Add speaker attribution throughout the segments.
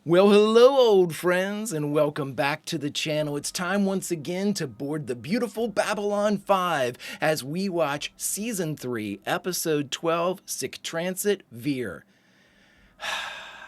Speaker 1: Well, hello, old friends, and welcome back to the channel. It's time once again to board the beautiful Babylon 5 as we watch Season 3, Episode 12, Sic Transit Vir.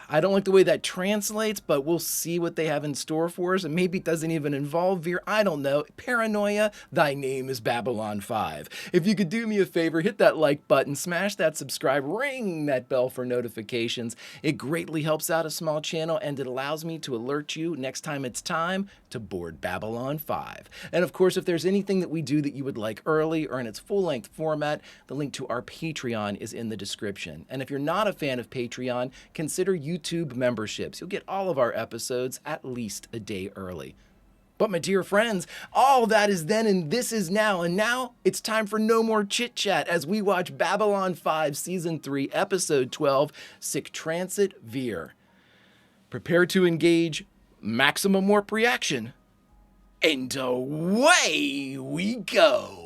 Speaker 1: I don't like the way that translates, but we'll see what they have in store for us. And maybe it doesn't even involve Vir. I don't know. Paranoia, thy name is Babylon 5. If you could do me a favor, hit that like button, smash that subscribe, ring that bell for notifications. It greatly helps out a small channel, and it allows me to alert you next time it's time to board Babylon 5. And of course, if there's anything that we do that you would like early or in its full-length format, the link to our Patreon is in the description. And if you're not a fan of Patreon, consider YouTube memberships. You'll get all of our episodes at least a day early. But my dear friends, all that is then and this is now. And now it's time for no more chit chat as we watch Babylon 5 Season 3 Episode 12, Sic Transit Vir. Prepare to engage maximum warp reaction. And away we go.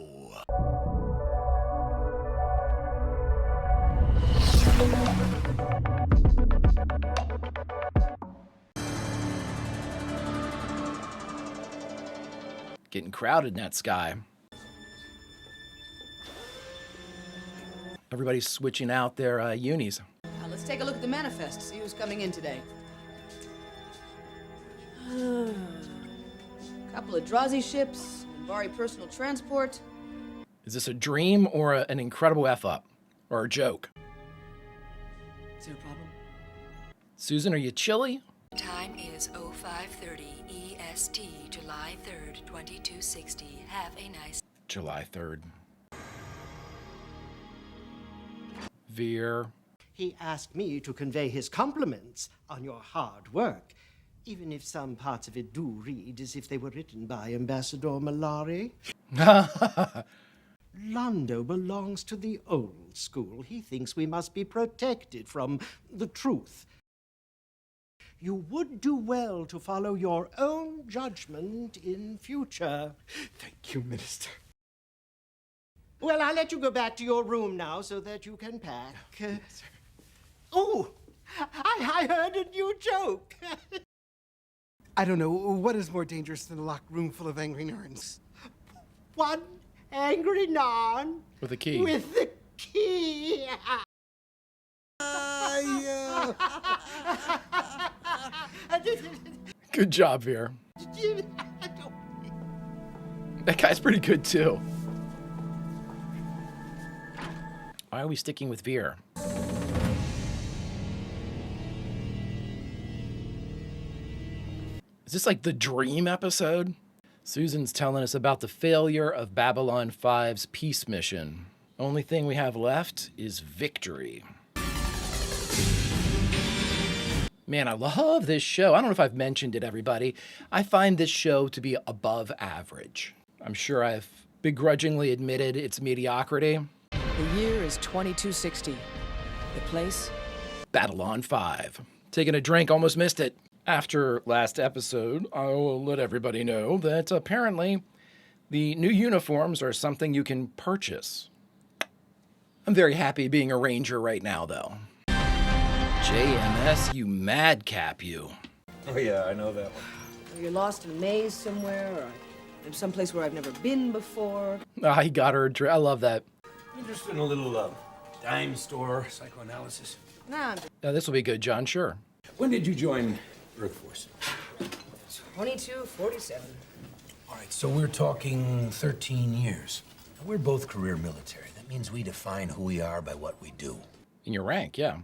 Speaker 1: Getting crowded in that sky. Everybody's switching out their unis.
Speaker 2: Now let's take a look at the manifest, see who's coming in today. Couple of Drazi ships, Minbari personal transport.
Speaker 1: Is this a dream or an incredible F-up? Or a joke?
Speaker 2: Is there a problem?
Speaker 1: Susan, are you chilly?
Speaker 3: Time is 0530 EST, July 3rd, 2260. Have a nice...
Speaker 1: July 3rd. Vir.
Speaker 4: He asked me to convey his compliments on your hard work, even if some parts of it do read as if they were written by Ambassador Malari. Londo belongs to the old school. He thinks we must be protected from the truth. You would do well to follow your own judgment in future.
Speaker 5: Thank you, Minister.
Speaker 4: Well, I'll let you go back to your room now so that you can pack. Oh, I heard a new joke.
Speaker 5: I don't know, what is more dangerous than a locked room full of angry nerds?
Speaker 4: One angry non
Speaker 1: With a key.
Speaker 4: with the key.
Speaker 1: Good job, Vir. That guy's pretty good, too. Why are we sticking with Vir? Is this like the dream episode? Susan's telling us about the failure of Babylon 5's peace mission. Only thing we have left is victory. Man, I love this show. I don't know if I've mentioned it, everybody. I find this show to be above average. I'm sure I've begrudgingly admitted its mediocrity.
Speaker 2: The year is 2260. The place?
Speaker 1: Babylon 5. Taking a drink, almost missed it. After last episode, I'll let everybody know that apparently the new uniforms are something you can purchase. I'm very happy being a ranger right now, though. JMS, you madcap, you.
Speaker 6: Oh yeah, I know that one.
Speaker 2: Or you're lost in a maze somewhere, or there's someplace where I've never been before.
Speaker 1: Ah, he got her. I love that.
Speaker 6: Interested in a little dime store psychoanalysis.
Speaker 2: Nah,
Speaker 1: This will be good, John, sure.
Speaker 6: When did you join Earth Force?
Speaker 2: 2247.
Speaker 7: All right, so we're talking 13 years. We're both career military. That means we define who we are by what we do.
Speaker 1: In your rank, yeah.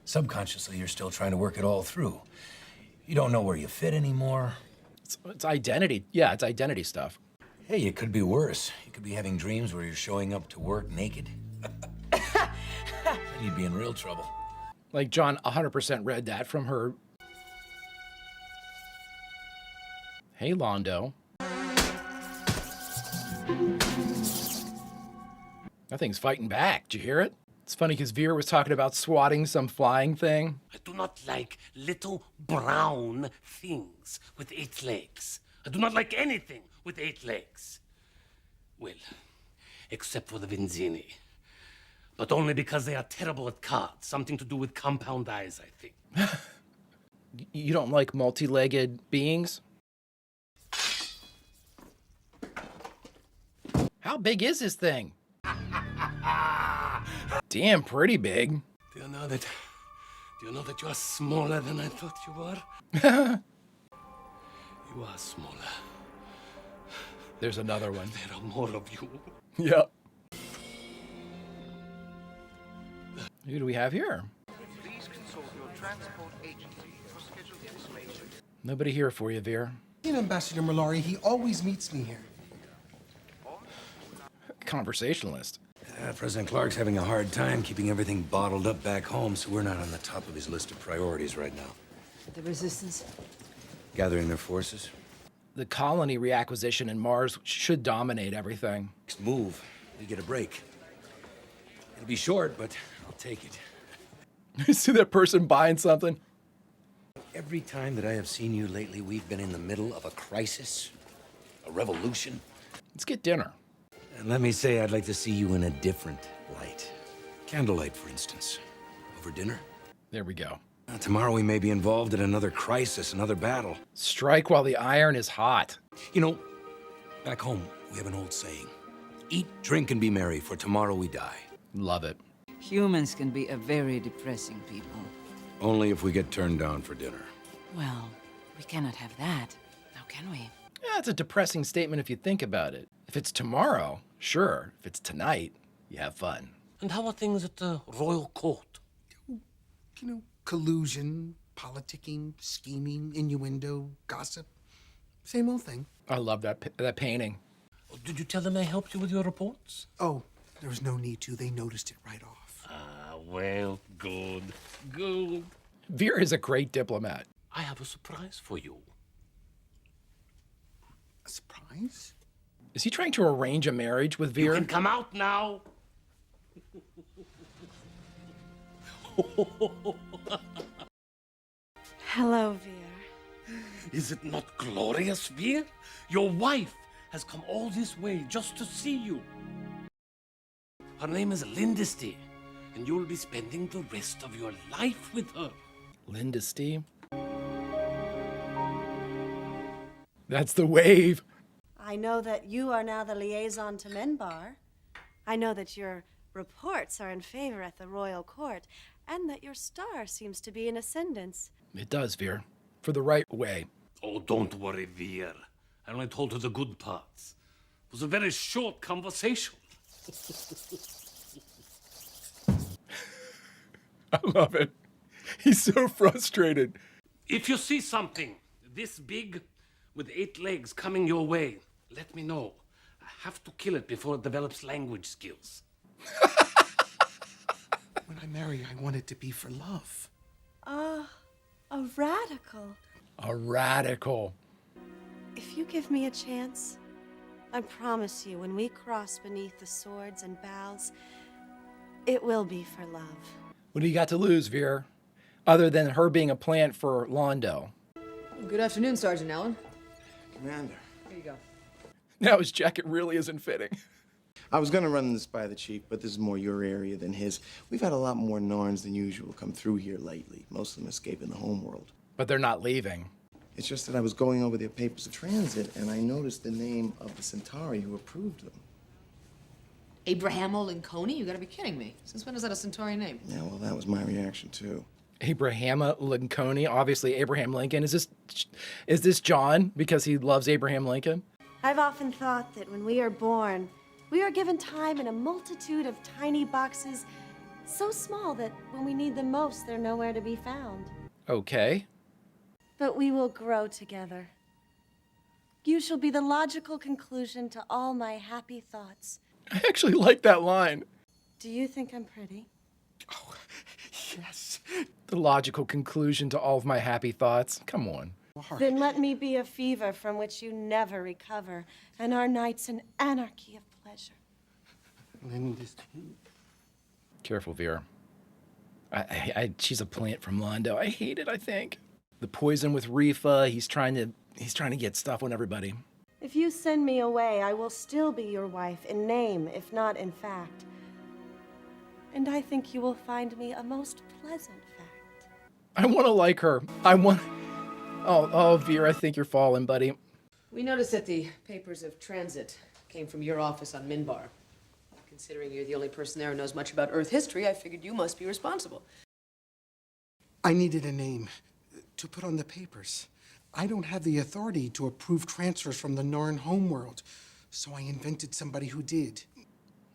Speaker 7: Subconsciously, you're still trying to work it all through. You don't know where you fit anymore.
Speaker 1: It's identity. Yeah, it's identity stuff.
Speaker 7: Hey, it could be worse. You could be having dreams where you're showing up to work naked. Then you'd be in real trouble.
Speaker 1: Like, John 100% read that from her. Hey, Londo. That thing's fighting back. Did you hear it? It's funny because Vir was talking about swatting some flying thing.
Speaker 8: I do not like little brown things with 8 legs. I do not like anything with 8 legs. Well, except for the Vinzini. But only because they are terrible at cards. Something to do with compound eyes, I think.
Speaker 1: You don't like multi-legged beings? How big is this thing? Damn, pretty big.
Speaker 8: Do you know that you are smaller than I thought you were? You are smaller.
Speaker 1: There's another one.
Speaker 8: There are more of you.
Speaker 1: Yep. Who do we have here?
Speaker 9: Please consult your transport agency for scheduled information.
Speaker 1: Nobody here for you, Vir.
Speaker 5: You know, Ambassador Mallory, he always meets me here.
Speaker 1: Conversationalist.
Speaker 7: President Clark's having a hard time keeping everything bottled up back home, so we're not on the top of his list of priorities right now.
Speaker 2: The resistance?
Speaker 7: Gathering their forces.
Speaker 1: The colony reacquisition in Mars should dominate everything.
Speaker 7: Next move, we get a break. It'll be short, but I'll take it.
Speaker 1: You see that person buying something?
Speaker 7: Every time that I have seen you lately, we've been in the middle of a crisis, a revolution.
Speaker 1: Let's get dinner.
Speaker 7: And let me say, I'd like to see you in a different light. Candlelight, for instance. Over dinner.
Speaker 1: There we go.
Speaker 7: Tomorrow we may be involved in another crisis, another battle.
Speaker 1: Strike while the iron is hot.
Speaker 7: You know, back home, we have an old saying. Eat, drink, and be merry, for tomorrow we die.
Speaker 1: Love it.
Speaker 10: Humans can be a very depressing people.
Speaker 7: Only if we get turned down for dinner.
Speaker 10: Well, we cannot have that, now can we?
Speaker 1: Yeah, it's a depressing statement if you think about it. If it's tomorrow, sure. If it's tonight, you have fun.
Speaker 8: And how are things at the royal court?
Speaker 5: You know, collusion, politicking, scheming, innuendo, gossip. Same old thing.
Speaker 1: I love that painting.
Speaker 8: Did you tell them I helped you with your reports?
Speaker 5: Oh, there was no need to. They noticed it right off.
Speaker 8: Ah, well, good. Good.
Speaker 1: Vir is a great diplomat.
Speaker 8: I have a surprise for you.
Speaker 5: A surprise?
Speaker 1: Is he trying to arrange a marriage with
Speaker 8: You
Speaker 1: Vir?
Speaker 8: can come out now.
Speaker 2: Hello, Vir.
Speaker 8: Is it not glorious, Vir? Your wife has come all this way just to see you. Her name is Lindisty, and you'll be spending the rest of your life with her.
Speaker 1: Lindisty? That's the wave.
Speaker 11: I know that you are now the liaison to Menbar. I know that your reports are in favor at the royal court, and that your star seems to be in ascendance.
Speaker 1: It does, Vir. For the right way.
Speaker 8: Oh, don't worry, Vir. I only told her the good parts. It was a very short conversation.
Speaker 1: I love it. He's so frustrated.
Speaker 8: If you see something this big with 8 legs coming your way, let me know. I have to kill it before it develops language skills.
Speaker 5: When I marry, I want it to be for love.
Speaker 11: A radical.
Speaker 1: A radical.
Speaker 11: If you give me a chance, I promise you, when we cross beneath the swords and bows, it will be for love.
Speaker 1: What do you got to lose, Vir? Other than her being a plant for Londo.
Speaker 2: Good afternoon, Sergeant Allen.
Speaker 6: Commander.
Speaker 2: Here you go.
Speaker 1: Now his jacket really isn't fitting.
Speaker 12: I was gonna run this by the chief, but this is more your area than his. We've had a lot more Narns than usual come through here lately, most of them escaping the homeworld.
Speaker 1: But they're not leaving.
Speaker 12: It's just that I was going over their papers of transit, and I noticed the name of the Centauri who approved them.
Speaker 2: Abrahamo Lincoln? You gotta be kidding me. Since when is that a Centauri name?
Speaker 12: Yeah, well, that was my reaction, too.
Speaker 1: Abrahama Lincoln, obviously Abraham Lincoln. Is this John because he loves Abraham Lincoln?
Speaker 11: I've often thought that when we are born, we are given time in a multitude of tiny boxes, so small that when we need them most, they're nowhere to be found.
Speaker 1: Okay.
Speaker 11: But we will grow together. You shall be the logical conclusion to all my happy thoughts.
Speaker 1: I actually like that line.
Speaker 11: Do you think I'm pretty?
Speaker 5: Oh, yes.
Speaker 1: The logical conclusion to all of my happy thoughts. Come on.
Speaker 11: Then let me be a fever from which you never recover, and our nights an anarchy of pleasure.
Speaker 1: Careful, Vir. She's a plant from Londo. I hate it, I think. The poison with Rifa, he's trying to get stuff on everybody.
Speaker 11: If you send me away, I will still be your wife in name, if not in fact. And I think you will find me a most pleasant fact.
Speaker 1: I want to like her. I want... Oh, Vir, I think you're falling, buddy.
Speaker 2: We noticed that the papers of transit came from your office on Minbar. Considering you're the only person there who knows much about Earth history, I figured you must be responsible.
Speaker 5: I needed a name to put on the papers. I don't have the authority to approve transfers from the Narn homeworld, so I invented somebody who did.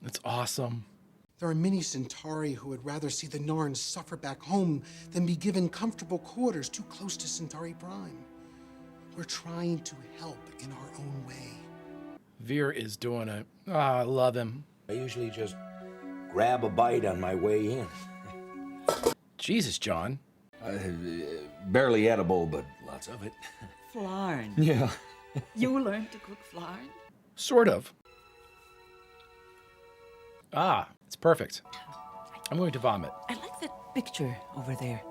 Speaker 1: That's awesome.
Speaker 5: There are many Centauri who would rather see the Narns suffer back home than be given comfortable quarters too close to Centauri Prime. We're trying to help in our own way.
Speaker 1: Vir is doing it. Ah, I love him.
Speaker 7: I usually just grab a bite on my way in.
Speaker 1: Jesus, John.
Speaker 7: Barely edible, but lots of it.
Speaker 10: Flarn.
Speaker 7: Yeah.
Speaker 10: You learned to cook flarn?
Speaker 1: Sort of. Ah, it's perfect. I'm going to vomit.
Speaker 10: I like that picture over there.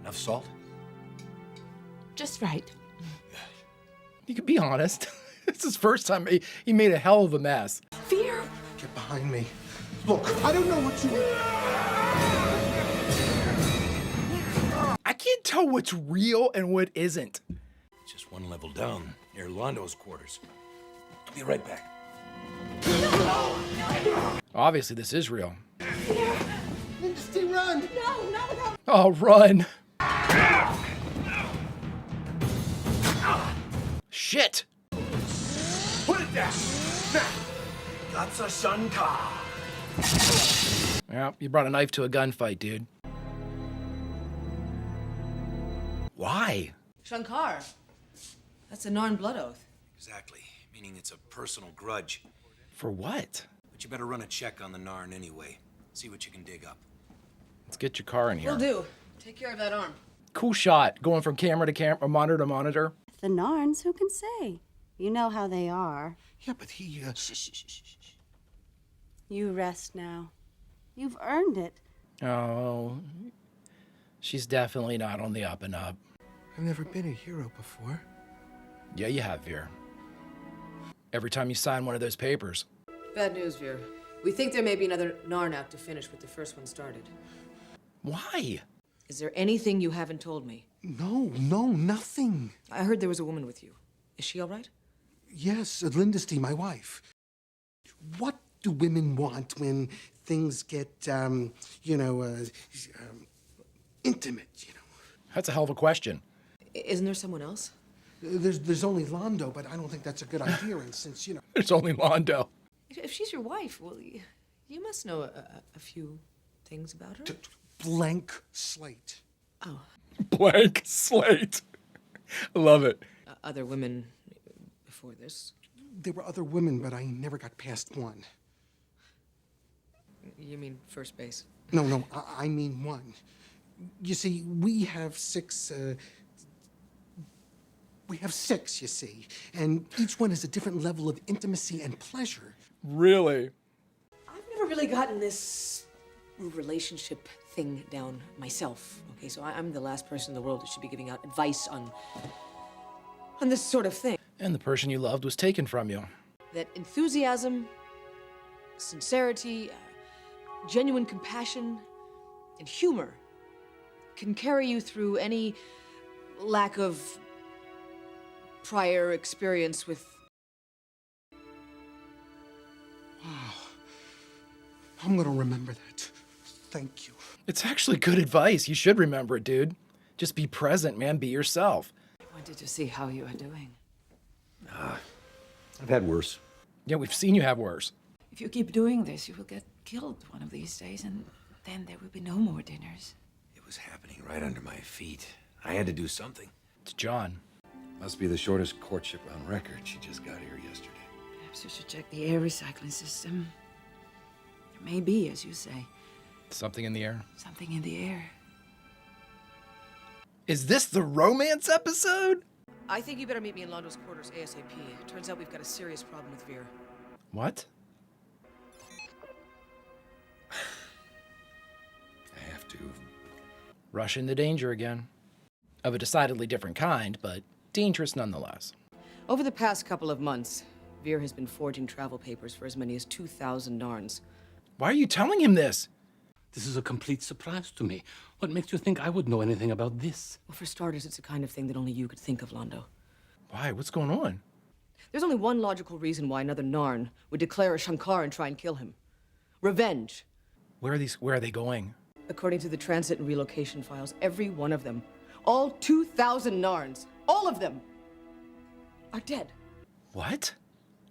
Speaker 7: Enough salt?
Speaker 10: Just right.
Speaker 1: You can be honest. It's his first time. He made a hell of a mess.
Speaker 10: Vir!
Speaker 5: Get behind me. Look, I don't know what you...
Speaker 1: I can't tell what's real and what isn't.
Speaker 7: It's just one level down, near Londo's quarters. I'll be right back.
Speaker 1: Obviously, this is real.
Speaker 5: Stay run!
Speaker 1: Oh, run. Shit.
Speaker 6: Put it down. That's a Shankar.
Speaker 1: Yeah, you brought a knife to a gunfight, dude. Why?
Speaker 2: Shankar. That's a Narn blood oath.
Speaker 7: Exactly. Meaning it's a personal grudge.
Speaker 1: For what?
Speaker 7: But you better run a check on the Narn anyway. See what you can dig up.
Speaker 1: Let's get your car in here.
Speaker 2: Will do. Take care of that arm.
Speaker 1: Cool shot. Going from camera to camera, or monitor to monitor.
Speaker 11: The Narns, who can say? You know how they are.
Speaker 5: Yeah, but he,
Speaker 11: You rest now. You've earned it.
Speaker 1: Oh, she's definitely not on the up and up.
Speaker 5: I've never been a hero before.
Speaker 1: Yeah, you have, Vir. Every time you sign one of those papers.
Speaker 2: Bad news, Vir. We think there may be another Narn out to finish what the first one started.
Speaker 1: Why?
Speaker 2: Is there anything you haven't told me?
Speaker 5: No, nothing.
Speaker 2: I heard there was a woman with you. Is she all right?
Speaker 5: Yes, Lindesty, my wife. What do women want when things get, intimate, you know?
Speaker 1: That's a hell of a question.
Speaker 2: Isn't there someone else?
Speaker 5: There's only Londo, but I don't think that's a good idea, and since,
Speaker 1: There's only Londo.
Speaker 2: If she's your wife, well, you must know a few things about her.
Speaker 5: Blank slate.
Speaker 2: Oh.
Speaker 1: Blank slate. I love it.
Speaker 2: Other women before this?
Speaker 5: There were other women, but I never got past one.
Speaker 2: You mean first base?
Speaker 5: No, I mean one. You see, we have six, you see, and each one has a different level of intimacy and pleasure.
Speaker 1: Really?
Speaker 2: I've never really gotten this relationship thing down myself. Okay, so I'm the last person in the world that should be giving out advice on this sort of thing.
Speaker 1: And the person you loved was taken from you.
Speaker 2: That enthusiasm, sincerity, genuine compassion, and humor can carry you through any lack of prior experience with...
Speaker 5: Wow. I'm gonna remember that. Thank you.
Speaker 1: It's actually good advice. You should remember it, dude. Just be present, man. Be yourself.
Speaker 10: I wanted to see how you are doing.
Speaker 7: I've had worse.
Speaker 1: Yeah, we've seen you have worse.
Speaker 10: If you keep doing this, you will get killed one of these days, and then there will be no more dinners.
Speaker 7: It was happening right under my feet. I had to do something.
Speaker 1: It's John.
Speaker 7: Must be the shortest courtship on record. She just got here yesterday.
Speaker 10: Perhaps you should check the air recycling system. There may be, as you say.
Speaker 1: Something in the air.
Speaker 10: Something in the air.
Speaker 1: Is this the romance episode?
Speaker 2: I think you better meet me in Londo's quarters ASAP. Turns out we've got a serious problem with Vir.
Speaker 1: What?
Speaker 7: I have to.
Speaker 1: Rush into danger again. Of a decidedly different kind, but dangerous nonetheless.
Speaker 2: Over the past couple of months, Vir has been forging travel papers for as many as 2,000 Narns.
Speaker 1: Why are you telling him this?
Speaker 8: This is a complete surprise to me. What makes you think I would know anything about this?
Speaker 2: Well, for starters, it's the kind of thing that only you could think of, Londo.
Speaker 1: Why? What's going on?
Speaker 2: There's only one logical reason why another Narn would declare a Shankar and try and kill him. Revenge.
Speaker 1: Where are they going?
Speaker 2: According to the transit and relocation files, every one of them, all 2,000 Narns, all of them, are dead.
Speaker 1: What?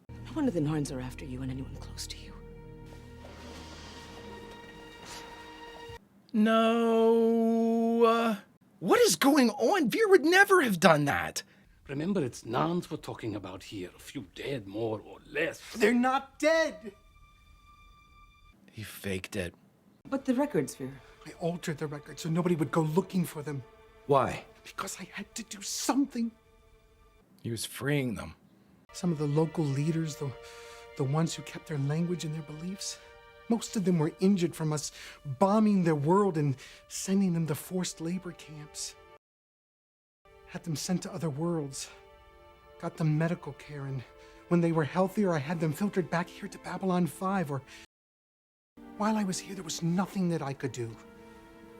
Speaker 2: No wonder the Narns are after you and anyone close to you.
Speaker 1: No. What is going on? Vir would never have done that.
Speaker 8: Remember, it's Narns we're talking about here. A few dead, more or less.
Speaker 5: They're not dead.
Speaker 1: He faked it.
Speaker 2: But the records, Vir.
Speaker 5: I altered the record so nobody would go looking for them.
Speaker 7: Why?
Speaker 5: Because I had to do something.
Speaker 1: He was freeing them.
Speaker 5: Some of the local leaders, the ones who kept their language and their beliefs, most of them were injured from us bombing their world and sending them to forced labor camps. Had them sent to other worlds. Got them medical care, and when they were healthier, I had them filtered back here to Babylon 5, or... While I was here, there was nothing that I could do.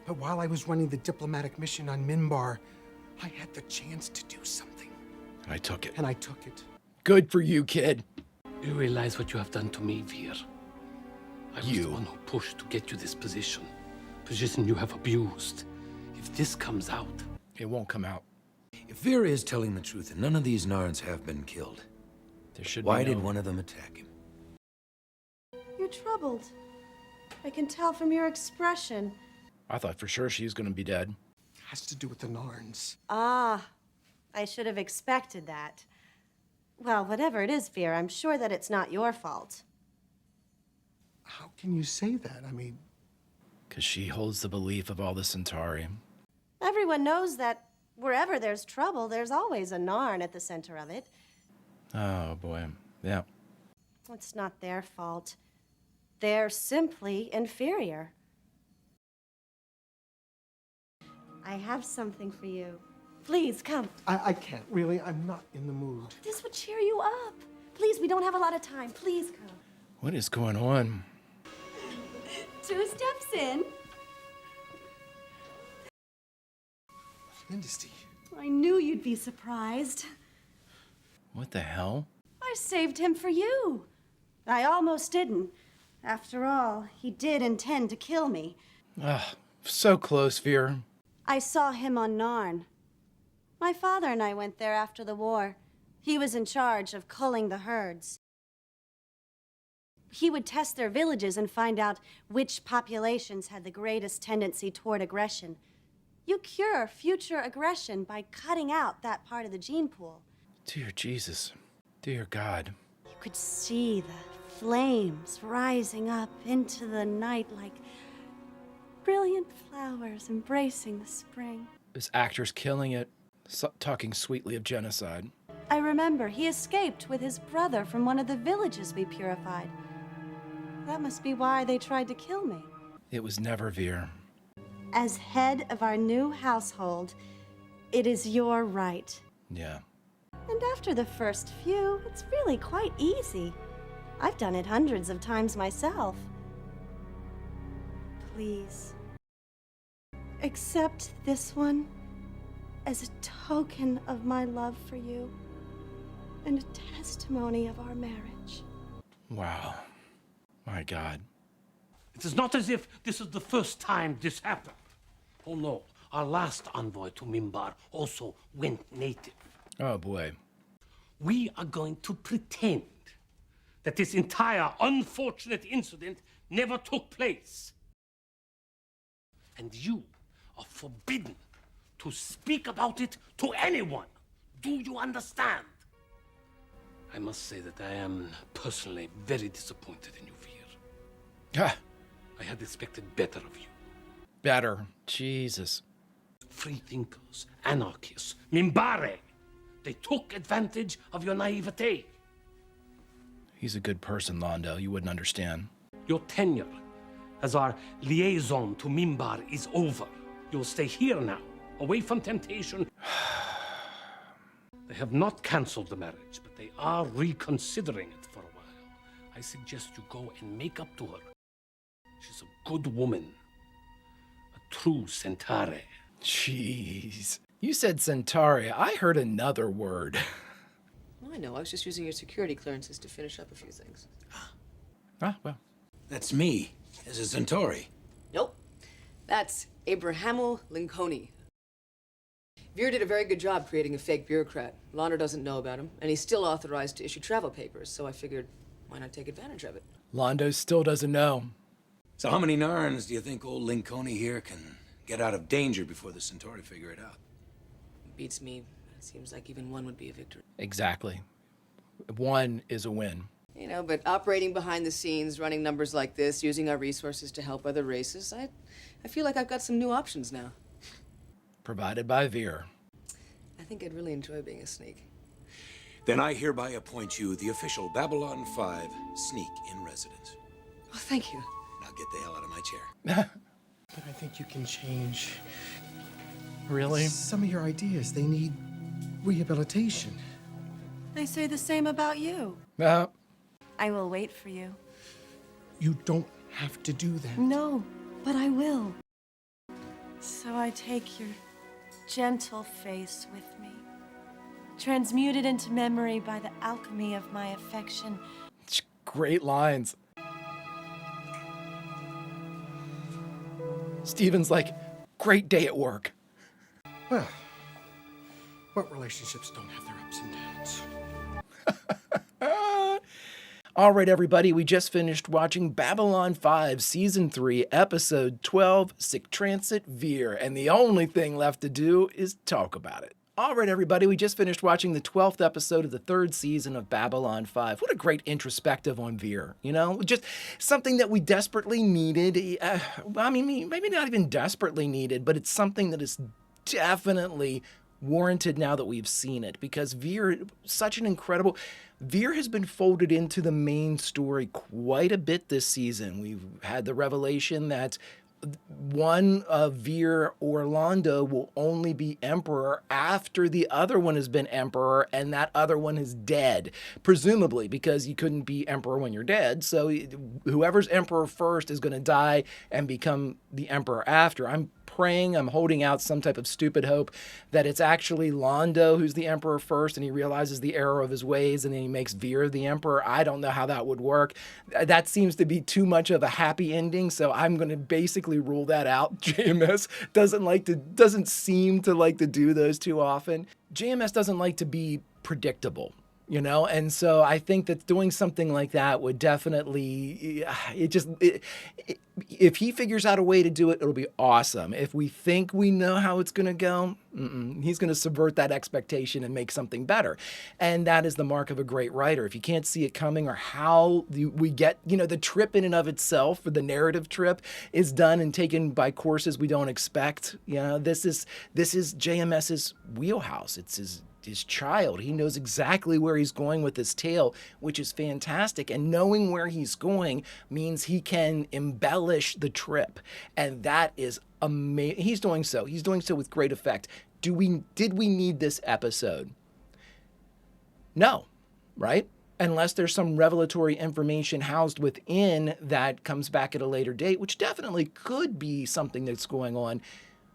Speaker 5: But while I was running the diplomatic mission on Minbar, I had the chance to do something.
Speaker 1: And I took it.
Speaker 5: And I took it.
Speaker 1: Good for you, kid.
Speaker 8: You realize what you have done to me, Vir. I was the one who pushed to get you this position. Position you have abused. If this comes out...
Speaker 1: It won't come out.
Speaker 7: If Vir is telling the truth and none of these Narns have been killed, why did one of them attack him?
Speaker 11: You're troubled. I can tell from your expression.
Speaker 1: I thought for sure she was going to be dead.
Speaker 5: Has to do with the Narns.
Speaker 11: Ah, I should have expected that. Well, whatever it is, Vir, I'm sure that it's not your fault.
Speaker 5: How can you say that? I mean...
Speaker 1: Because she holds the belief of all the Centauri.
Speaker 11: Everyone knows that wherever there's trouble, there's always a Narn at the center of it.
Speaker 1: Oh, boy. Yeah.
Speaker 11: It's not their fault. They're simply inferior. I have something for you. Please, come.
Speaker 5: I can't, really. I'm not in the mood.
Speaker 11: This would cheer you up. Please, we don't have a lot of time. Please come.
Speaker 1: What is going on?
Speaker 11: 2 steps in.
Speaker 5: Lindisty.
Speaker 11: I knew you'd be surprised.
Speaker 1: What the hell?
Speaker 11: I saved him for you. I almost didn't. After all, he did intend to kill me.
Speaker 1: Ah, so close, Vir.
Speaker 11: I saw him on Narn. My father and I went there after the war. He was in charge of culling the herds. He would test their villages and find out which populations had the greatest tendency toward aggression. You cure future aggression by cutting out that part of the gene pool.
Speaker 1: Dear Jesus. Dear God.
Speaker 11: You could see the flames rising up into the night like brilliant flowers embracing the spring.
Speaker 1: This actor's killing it, talking sweetly of genocide.
Speaker 11: I remember he escaped with his brother from one of the villages we purified. That must be why they tried to kill me.
Speaker 1: It was never Vir.
Speaker 11: As head of our new household, it is your right.
Speaker 1: Yeah.
Speaker 11: And after the first few, it's really quite easy. I've done it hundreds of times myself. Please, accept this one as a token of my love for you and a testimony of our marriage.
Speaker 1: Wow. My God.
Speaker 8: It is not as if this is the first time this happened. Oh no, our last envoy to Minbar also went native.
Speaker 1: Oh boy.
Speaker 8: We are going to pretend that this entire unfortunate incident never took place. And you are forbidden to speak about it to anyone. Do you understand? I must say that I am personally very disappointed in you, Vir.
Speaker 1: Ah.
Speaker 8: I had expected better of you.
Speaker 1: Better. Jesus.
Speaker 8: Free thinkers, anarchists, Minbare. They took advantage of your naivete.
Speaker 1: He's a good person, Londo. You wouldn't understand.
Speaker 8: Your tenure as our liaison to Minbar is over. You'll stay here now, away from temptation. They have not cancelled the marriage, but they are reconsidering it for a while. I suggest you go and make up to her. She's a good woman. true Centauri.
Speaker 1: Jeez. You said Centauri. I heard another word.
Speaker 2: Well, I know. I was just using your security clearances to finish up a few things.
Speaker 1: Ah, well.
Speaker 7: That's me, as a Centauri.
Speaker 2: Nope. That's Abrahamu Lincoln. Vir did a very good job creating a fake bureaucrat. Launder doesn't know about him, and he's still authorized to issue travel papers, so I figured, why not take advantage of it?
Speaker 1: Londo still doesn't know.
Speaker 7: So how many Narns do you think old Lincoln here can get out of danger before the Centauri figure it out?
Speaker 2: Beats me. It seems like even one would be a victory.
Speaker 1: Exactly. One is a win.
Speaker 2: You know, but operating behind the scenes, running numbers like this, using our resources to help other races, I feel like I've got some new options now.
Speaker 1: Provided by Vir.
Speaker 2: I think I'd really enjoy being a sneak.
Speaker 7: Then I hereby appoint you the official Babylon 5 sneak in residence.
Speaker 2: Oh, thank you.
Speaker 7: Now get the hell out of my chair.
Speaker 5: But I think you can change
Speaker 1: Really?
Speaker 5: some of your ideas. They need rehabilitation.
Speaker 11: They say the same about you. I will wait for you.
Speaker 5: You don't have to do that.
Speaker 11: No, but I will. So I take your gentle face with me, transmuted into memory by the alchemy of my affection.
Speaker 1: Great lines. Steven's like, great day at work.
Speaker 5: Well, what relationships don't have their ups and downs?
Speaker 1: All right, everybody, we just finished watching Babylon 5, Season 3, Episode 12, Sic Transit Vir, and the only thing left to do is talk about it. All right, everybody, we just finished watching the 12th episode of the 3rd season of Babylon 5. What a great introspective on Vir, you know? Just something that we desperately needed. I mean, maybe not even desperately needed, but it's something that is definitely warranted now that we've seen it, because Vir, such an incredible... Vir has been folded into the main story quite a bit this season. We've had the revelation that one of Vir or Londo will only be emperor after the other one has been emperor, and that other one is dead, presumably, because you couldn't be emperor when you're dead. So whoever's emperor first is going to die and become the emperor after. I'm praying, I'm holding out some type of stupid hope that it's actually Londo who's the emperor first, and he realizes the error of his ways, and then he makes Vir the emperor. I don't know how that would work. That seems to be too much of a happy ending, so I'm going to basically rule that out. JMS doesn't seem to like to do those too often. JMS doesn't like to be predictable, you know, and so I think that doing something like that would definitely, if he figures out a way to do it, it'll be awesome. If we think we know how it's going to go, he's going to subvert that expectation and make something better. And that is the mark of a great writer. If you can't see it coming, or how we get, you know, the trip in and of itself, or the narrative trip, is done and taken by courses we don't expect. You know, this is JMS's wheelhouse. It's his child. He knows exactly where he's going with this tale, which is fantastic. And knowing where he's going means he can embellish the trip. And that is amazing. He's doing so with great effect. Did we need this episode? No, right? Unless there's some revelatory information housed within that comes back at a later date, which definitely could be something that's going on.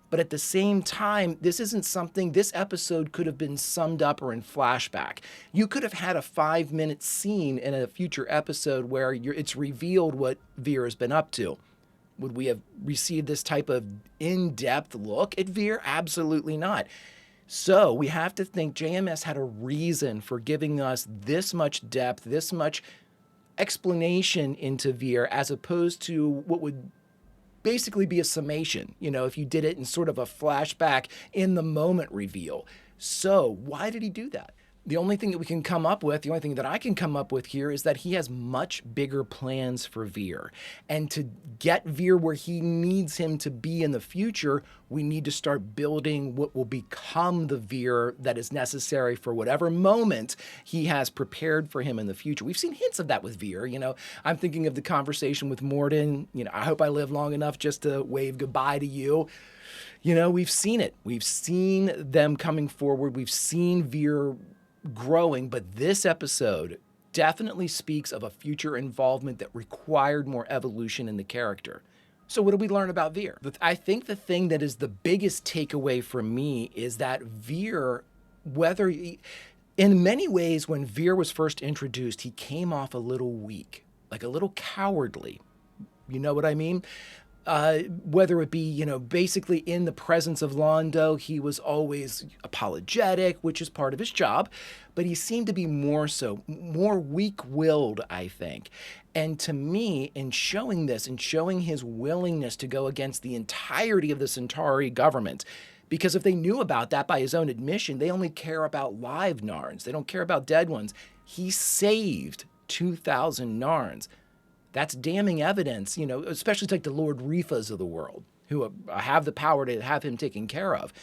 Speaker 1: But at the same time, this episode could have been summed up or in flashback. You could have had a 5-minute scene in a future episode where it's revealed what Vir has been up to. Would we have received this type of in-depth look at Vir? Absolutely not. So we have to think JMS had a reason for giving us this much depth, this much explanation into Vir, as opposed to what would basically be a summation, you know, if you did it in sort of a flashback in the moment reveal. So why did he do that? The only thing that we can come up with, the only thing that I can come up with here, is that he has much bigger plans for Vir. And to get Vir where he needs him to be in the future, we need to start building what will become the Vir that is necessary for whatever moment he has prepared for him in the future. We've seen hints of that with Vir. You know, I'm thinking of the conversation with Morden. You know, I hope I live long enough just to wave goodbye to you. You know, we've seen it. We've seen them coming forward. We've seen Vir growing, but this episode definitely speaks of a future involvement that required more evolution in the character. So what do we learn about Vir? I think the thing that is the biggest takeaway for me is that Vir, in many ways, when Vir was first introduced, he came off a little weak, like a little cowardly. You know what I mean? Whether it be, basically in the presence of Londo, he was always apologetic, which is part of his job, but he seemed to be more weak-willed, I think. And to me, in showing this and showing his willingness to go against the entirety of the Centauri government, because if they knew about that by his own admission, they only care about live Narns. They don't care about dead ones. He saved 2,000 Narns. That's damning evidence, especially like the Lord Rifas of the world, who have the power to have him taken care of.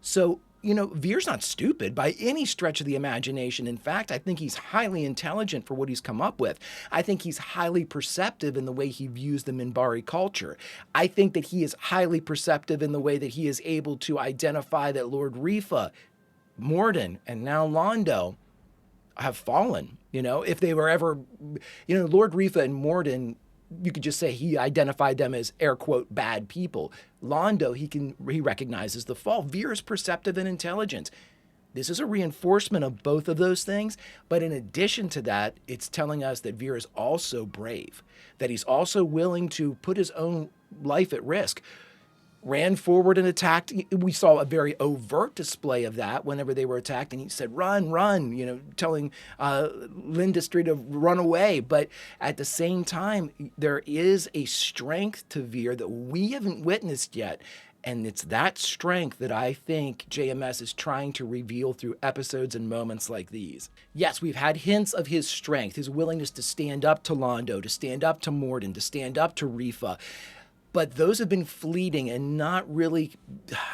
Speaker 1: So, Vir's not stupid by any stretch of the imagination. In fact, I think he's highly intelligent for what he's come up with. I think he's highly perceptive in the way he views the Minbari culture. I think that he is highly perceptive in the way that he is able to identify that Lord Rifa, Morden, and now Londo have fallen. If they were ever, Lord Rifa and Morden, you could just say he identified them as air quote bad people. Londo, he recognizes the fall. Vir is perceptive and intelligent. This is a reinforcement of both of those things. But in addition to that, it's telling us that Vir is also brave, that he's also willing to put his own life at risk. Ran forward and attacked. We saw a very overt display of that whenever they were attacked, and he said, run, telling Lindistry to run away. But at the same time, there is a strength to Vir that we haven't witnessed yet, and it's that strength that I think JMS is trying to reveal through episodes and moments like these. Yes, we've had hints of his strength, his willingness to stand up to Londo, to stand up to Morden, to stand up to Rifa. But those have been fleeting and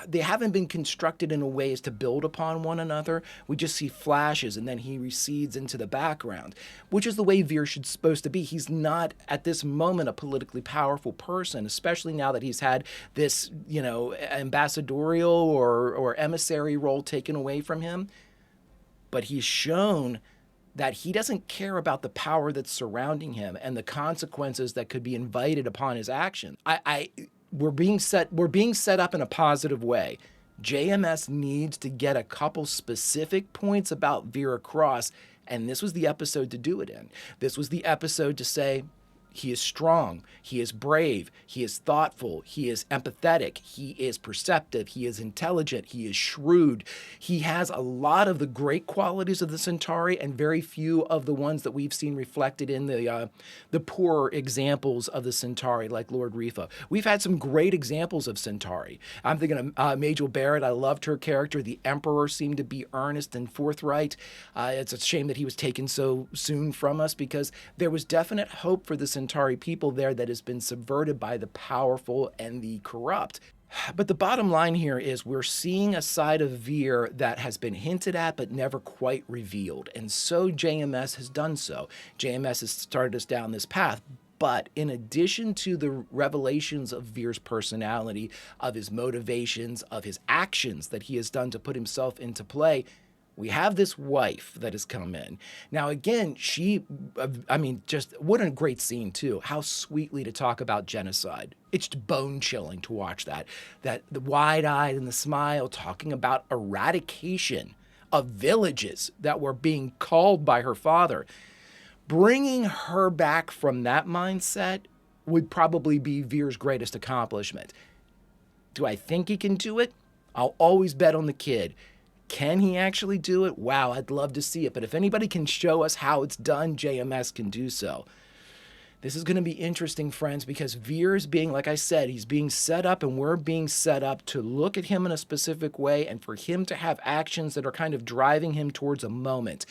Speaker 1: they haven't been constructed in a way as to build upon one another. We just see flashes and then he recedes into the background, which is the way Vir should supposed to be. He's not at this moment a politically powerful person, especially now that he's had this, ambassadorial or emissary role taken away from him. But he's shown that he doesn't care about the power that's surrounding him and the consequences that could be invited upon his action. We're being set up in a positive way. JMS needs to get a couple specific points about Vir across, and this was the episode to do it in. This was the episode to say, he is strong, he is brave, he is thoughtful, he is empathetic, he is perceptive, he is intelligent, he is shrewd. He has a lot of the great qualities of the Centauri and very few of the ones that we've seen reflected in the poorer examples of the Centauri, like Lord Rifa. We've had some great examples of Centauri. I'm thinking of Majel Barrett. I loved her character. The Emperor seemed to be earnest and forthright. It's a shame that he was taken so soon from us, because there was definite hope for the Centauri people there that has been subverted by the powerful and the corrupt. But the bottom line here is we're seeing a side of Vir that has been hinted at but never quite revealed. And so JMS has done so. JMS has started us down this path. But in addition to the revelations of Vir's personality, of his motivations, of his actions that he has done to put himself into play, we have this wife that has come in. Now, again, just what a great scene, too. How sweetly to talk about genocide. It's bone-chilling to watch that. That the wide-eyed and the smile talking about eradication of villages that were being called by her father. Bringing her back from that mindset would probably be Vir's greatest accomplishment. Do I think he can do it? I'll always bet on the kid. Can he actually do it? Wow, I'd love to see it. But if anybody can show us how it's done, JMS can do so. This is going to be interesting, friends, because Vir is being, like I said, he's being set up, and we're being set up to look at him in a specific way and for him to have actions that are kind of driving him towards a moment.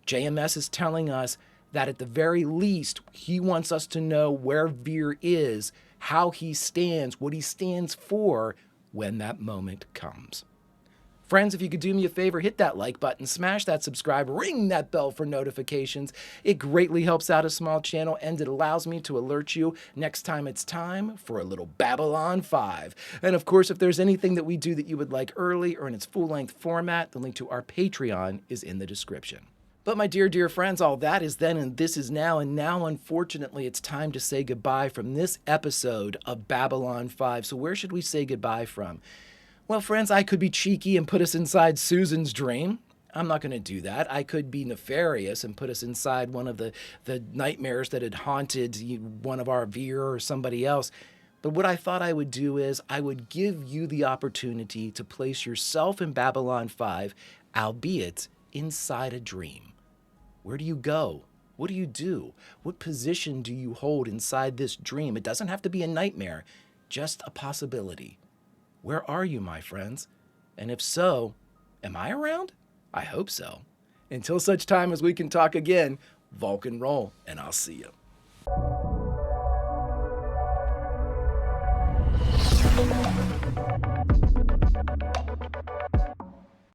Speaker 1: JMS is telling us that at the very least, he wants us to know where Vir is, how he stands, what he stands for when that moment comes. Friends, if you could do me a favor, hit that like button, smash that subscribe, ring that bell for notifications. It greatly helps out a small channel, and it allows me to alert you next time it's time for a little Babylon 5. And of course, if there's anything that we do that you would like early or in its full-length format, the link to our Patreon is in the description. But my dear, dear friends, all that is then and this is now. And now, unfortunately, it's time to say goodbye from this episode of Babylon 5. So where should we say goodbye from? Well, friends, I could be cheeky and put us inside Susan's dream. I'm not going to do that. I could be nefarious and put us inside one of the nightmares that had haunted one of our Vir or somebody else. But what I thought I would do is I would give you the opportunity to place yourself in Babylon 5, albeit inside a dream. Where do you go? What do you do? What position do you hold inside this dream? It doesn't have to be a nightmare, just a possibility. Where are you, my friends? And if so, am I around? I hope so. Until such time as we can talk again, Vulcan roll, and I'll see you.